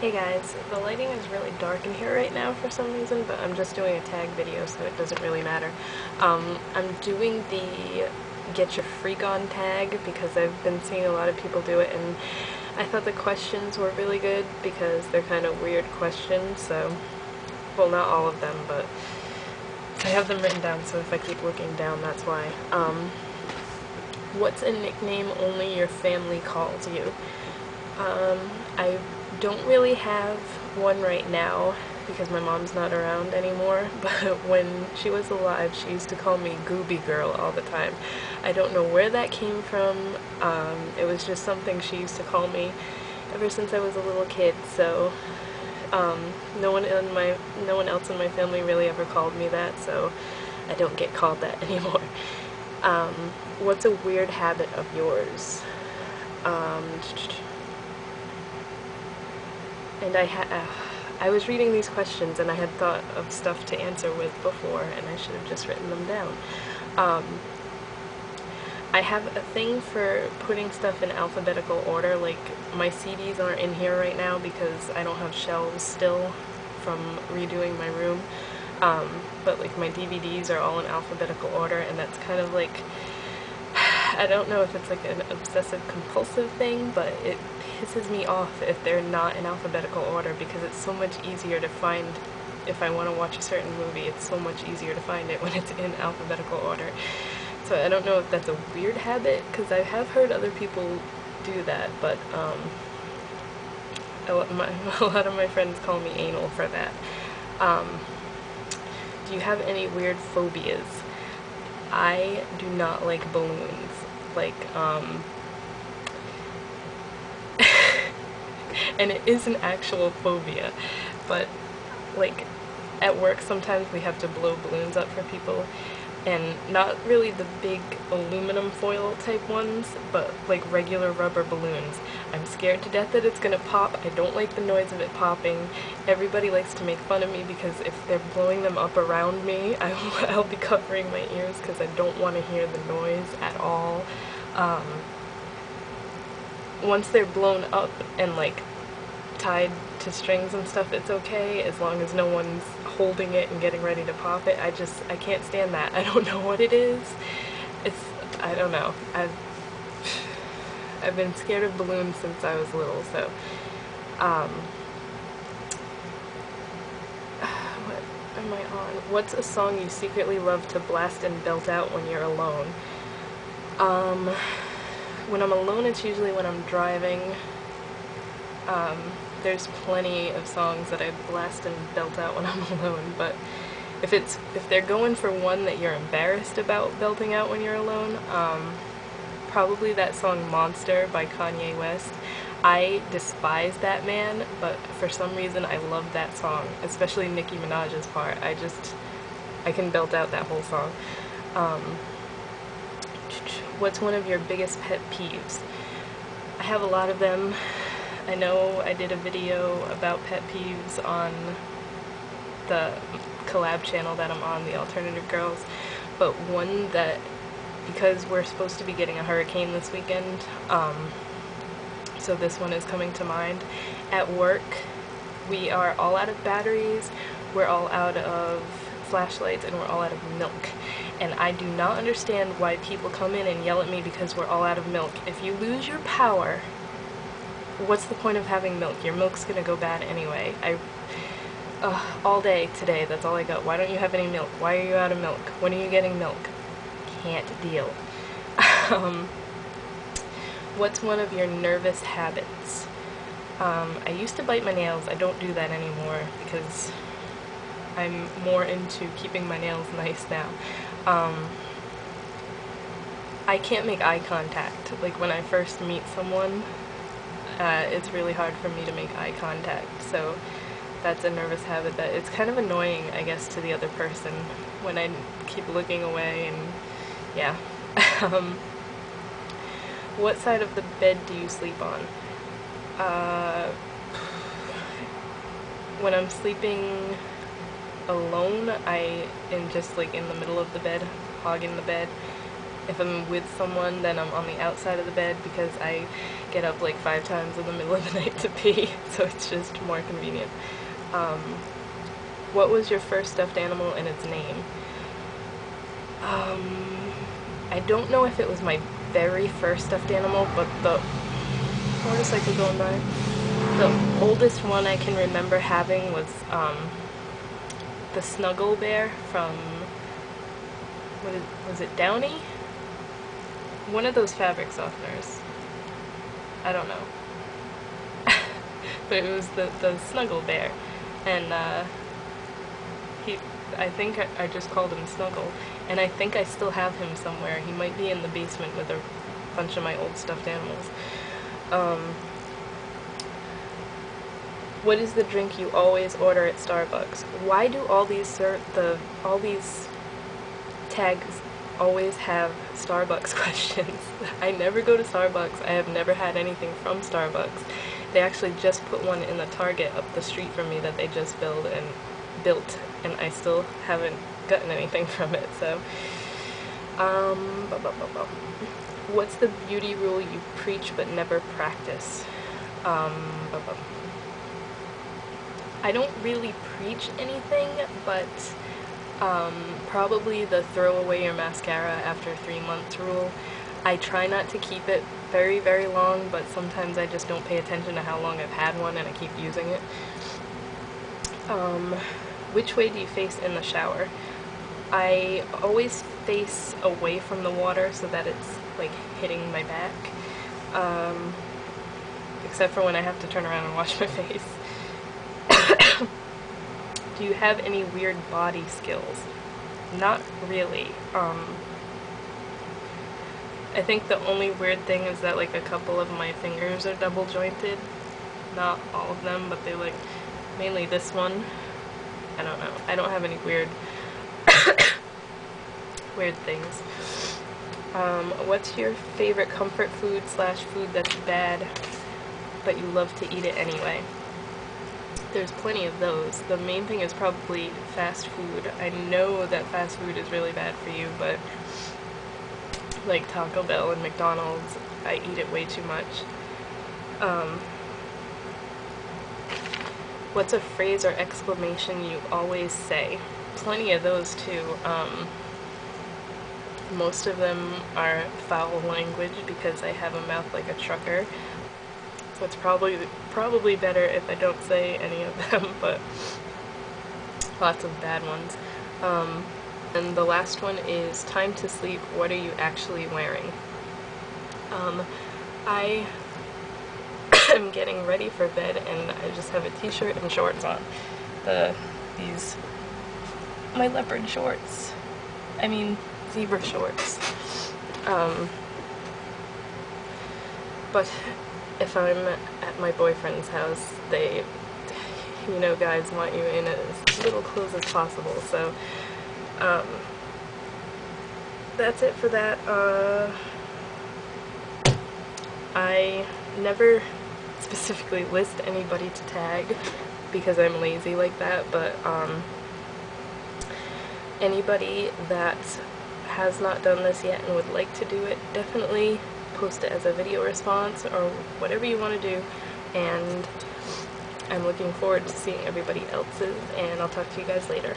Hey guys, the lighting is really dark in here right now for some reason, but I'm just doing a tag video so it doesn't really matter. I'm doing the get your freak on tag because I've been seeing a lot of people do it, and I thought the questions were really good because they're kind of weird questions, so, well, not all of them, but I have them written down, so if I keep looking down, that's why. What's a nickname only your family calls you? I don't really have one right now because my mom's not around anymore, but when she was alive, she used to call me Gooby Girl all the time. I don't know where that came from. It was just something she used to call me ever since I was a little kid, so no one else in my family really ever called me that, so I don't get called that anymore. What's a weird habit of yours? And I was reading these questions and I had thought of stuff to answer with before, and I should have just written them down. I have a thing for putting stuff in alphabetical order. Like, my CDs aren't in here right now because I don't have shelves still from redoing my room. But like my DVDs are all in alphabetical order, and that's kind of like, I don't know if it's like an obsessive compulsive thing, but it pisses me off if they're not in alphabetical order because it's so much easier to find. If I want to watch a certain movie, it's so much easier to find it when it's in alphabetical order. So I don't know if that's a weird habit, because I have heard other people do that, but a lot of my friends call me anal for that. Do you have any weird phobias? I do not like balloons. Like, and it is an actual phobia, but like at work sometimes we have to blow balloons up for people, and not really the big aluminum foil type ones, but like regular rubber balloons. I'm scared to death that it's gonna pop. I don't like the noise of it popping. Everybody likes to make fun of me because if they're blowing them up around me, I'll be covering my ears because I don't want to hear the noise at all. Once they're blown up and like tied to strings and stuff, it's okay as long as no one's holding it and getting ready to pop it. I can't stand that. I don't know what it is. I don't know. I've been scared of balloons since I was little, so what am I on? What's a song you secretly love to blast and belt out when you're alone? When I'm alone, it's usually when I'm driving. There's plenty of songs that I blast and belt out when I'm alone, but if they're going for one that you're embarrassed about belting out when you're alone, probably that song Monster by Kanye West. I despise that man, but for some reason I love that song, especially Nicki Minaj's part. I can belt out that whole song. What's one of your biggest pet peeves? I have a lot of them. I know I did a video about pet peeves on the collab channel that I'm on, the Alternative Girls, but one that, because we're supposed to be getting a hurricane this weekend, so this one is coming to mind. At work, we are all out of batteries, we're all out of flashlights, and we're all out of milk. And I do not understand why people come in and yell at me because we're all out of milk. If you lose your power, what's the point of having milk? Your milk's gonna go bad anyway. All day today, that's all I got. Why don't you have any milk? Why are you out of milk? When are you getting milk? Can't deal. What's one of your nervous habits? I used to bite my nails. I don't do that anymore because I'm more into keeping my nails nice now. I can't make eye contact. Like, when I first meet someone, it's really hard for me to make eye contact, so that's a nervous habit that it's kind of annoying, I guess, to the other person when I keep looking away, and yeah. What side of the bed do you sleep on? When I'm sleeping alone, I am just like in the middle of the bed, hogging the bed. If I'm with someone, then I'm on the outside of the bed because I get up like 5 times in the middle of the night to pee, so it's just more convenient. What was your first stuffed animal and its name? I don't know if it was my very first stuffed animal, but the motorcycle going by. The oldest one I can remember having was the Snuggle Bear from, was it Downy? One of those fabric softeners. I don't know. But it was the Snuggle Bear. And I think I just called him Snuggle. And I think I still have him somewhere. He might be in the basement with a bunch of my old stuffed animals. What is the drink you always order at Starbucks? Why do all these tags always have Starbucks questions? I never go to Starbucks. I have never had anything from Starbucks. They actually just put one in the Target up the street from me that they just built, and I still haven't gotten anything from it. So, what's the beauty rule you preach but never practice? I don't really preach anything, but probably the throw away your mascara after 3 months rule. I try not to keep it very, very long, but sometimes I just don't pay attention to how long I've had one and I keep using it. Which way do you face in the shower? I always face away from the water so that it's like hitting my back, except for when I have to turn around and wash my face. Do you have any weird body skills? Not really. I think the only weird thing is that like a couple of my fingers are double jointed. Not all of them, but they like, mainly this one. I don't know. I don't have any weird weird things. What's your favorite comfort food / food that's bad but you love to eat it anyway? There's plenty of those. The main thing is probably fast food. I know that fast food is really bad for you, but like Taco Bell and McDonald's, I eat it way too much. What's a phrase or exclamation you always say? Plenty of those too. Most of them are foul language because I have a mouth like a trucker. So it's probably better if I don't say any of them, but lots of bad ones. And the last one is time to sleep. What are you actually wearing? I am getting ready for bed and I just have a t-shirt and shorts on. My leopard shorts. I mean, zebra shorts. But if I'm at my boyfriend's house, guys want you in as little clothes as possible, so, that's it for that. I never specifically list anybody to tag because I'm lazy like that, but, anybody that has not done this yet and would like to do it, definitely post it as a video response or whatever you want to do, and I'm looking forward to seeing everybody else's, and I'll talk to you guys later.